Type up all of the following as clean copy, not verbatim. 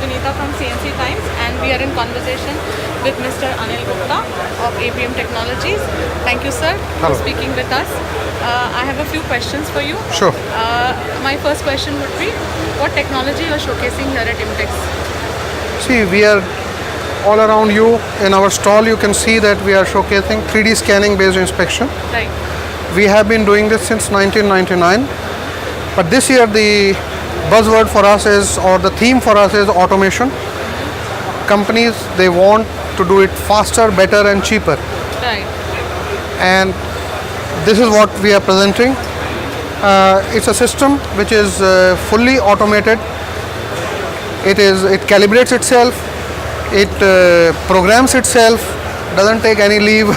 Sunita from CNCTimes, and we are in conversation with Mr. Anil Gupta of APM Technologies. Thank you, sir, for speaking with us. I have a few questions for you. Sure. My first question would be, what technology you are showcasing here at Imtex? See, we are all around you. In our stall, you can see that we are showcasing 3D scanning based inspection. Right. We have been doing this since 1999. But this year, the buzzword for us is, or the theme for us is automation. Companies, they want to do it faster, better and cheaper. Right. And this is what we are presenting. It's a system which is fully automated. It calibrates itself, it programs itself, doesn't take any leave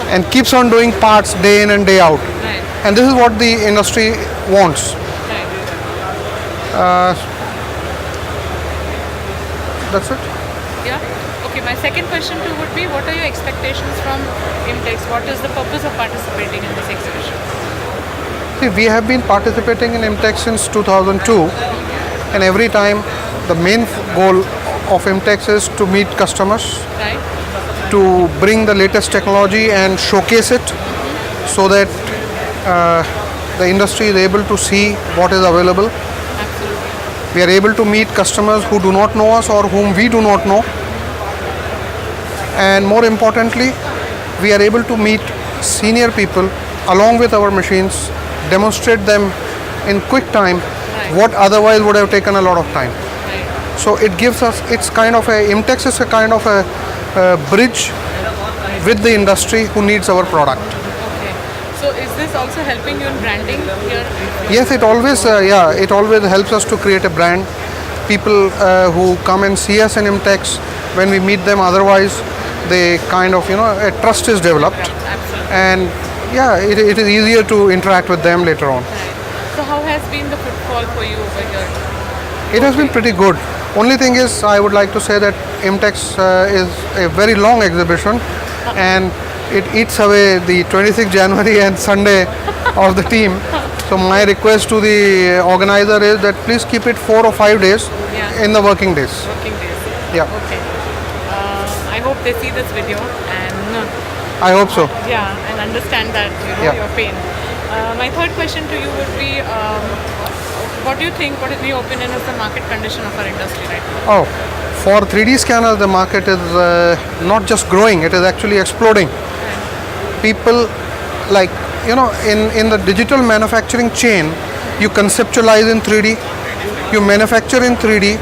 and keeps on doing parts day in and day out. Right. And this is what the industry wants. Right. That's it. Yeah. Okay. My second question too would be, what are your expectations from Imtex? What is the purpose of participating in this exhibition? See, we have been participating in Imtex since 2002, and every time the main goal of Imtex is to meet customers, Right. to bring the latest technology and showcase it so that the industry is able to see what is available. Absolutely. We are able to meet customers who do not know us or whom we do not know. And more importantly, we are able to meet senior people along with our machines, demonstrate them in quick time what otherwise would have taken a lot of time. Right. So it gives us, it's kind of a, Imtex is a kind of a bridge with the industry who needs our product. Okay. So is this also helping you in branding here? Yes, it always, it always helps us to create a brand. People who come and see us in Imtex, when we meet them otherwise, they kind of, a trust is developed. Absolutely. And yeah, it is easier to interact with them later on. Right. So how has been the footfall for you over here? It has been pretty good. Only thing is, I would like to say that Imtex is a very long exhibition and it eats away the 26th January and Sunday of the team. So my request to the organizer is that please keep it 4 or 5 days in the working days. Working days. Yeah, Okay. I hope they see this video and I hope so. and understand that your pain. My third question to you would be, what do you think? What is your opinion of the market condition of our industry right now? Oh, for 3D scanners, the market is not just growing; it is actually exploding. People like in the digital manufacturing chain, you conceptualize in 3D, you manufacture in 3D,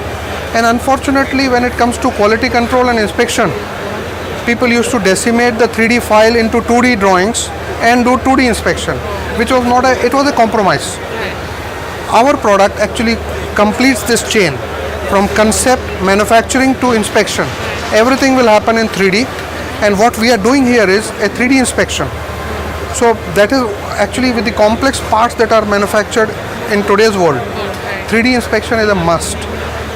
and unfortunately, when it comes to quality control and inspection, people used to decimate the 3D file into 2D drawings and do 2D inspection, which was not a, it was a compromise. Our product actually completes this chain from concept, manufacturing to inspection. Everything will happen in 3D, and what we are doing here is a 3D inspection. So that is actually with the complex parts that are manufactured in today's world. 3D inspection is a must.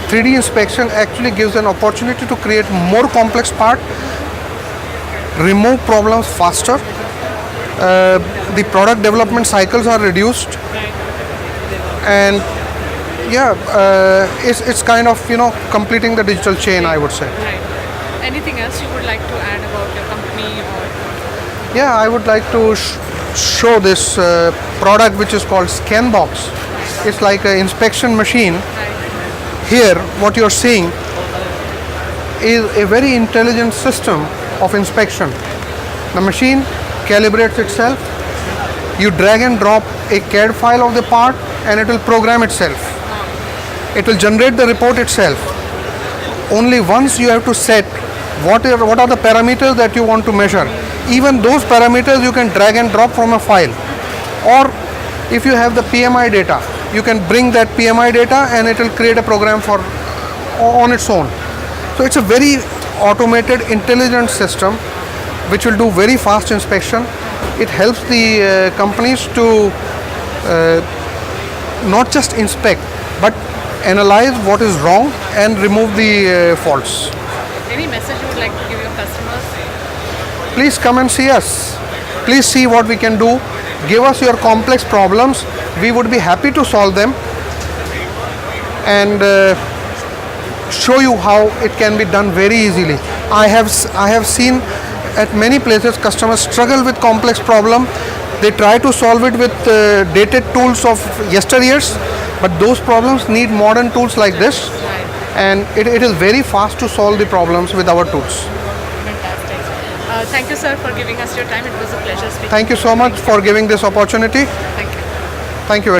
3D inspection actually gives an opportunity to create more complex part, remove problems faster. The product development cycles are reduced, and it's kind of completing the digital chain, I would say. Right. Anything else you would like to add about your company or? Yeah, I would like to show this product which is called Scanbox. It's like an inspection machine. Here, what you're seeing is a very intelligent system of inspection. The machine calibrates itself. You drag and drop a CAD file of the part and it will program itself. It will generate the report itself. Only once you have to set what are the parameters that you want to measure. Even those parameters you can drag and drop from a file. Or if you have the PMI data, you can bring that PMI data and it will create a program on its own. So it's a very automated, intelligent system which will do very fast inspection. It helps the companies to not just inspect but analyze what is wrong and remove the faults. Any message you would like to give your customers? Please come and see us. Please see what we can do. Give us your complex problems. We would be happy to solve them. And show you how it can be done very easily. I have seen at many places customers struggle with complex problem. They try to solve it with dated tools of yesteryears, but those problems need modern tools like this, and it is very fast to solve the problems with our tools. Fantastic. Thank you, sir, for giving us your time. It was a pleasure speaking. Thank you so much for giving this opportunity. Thank you. Thank you very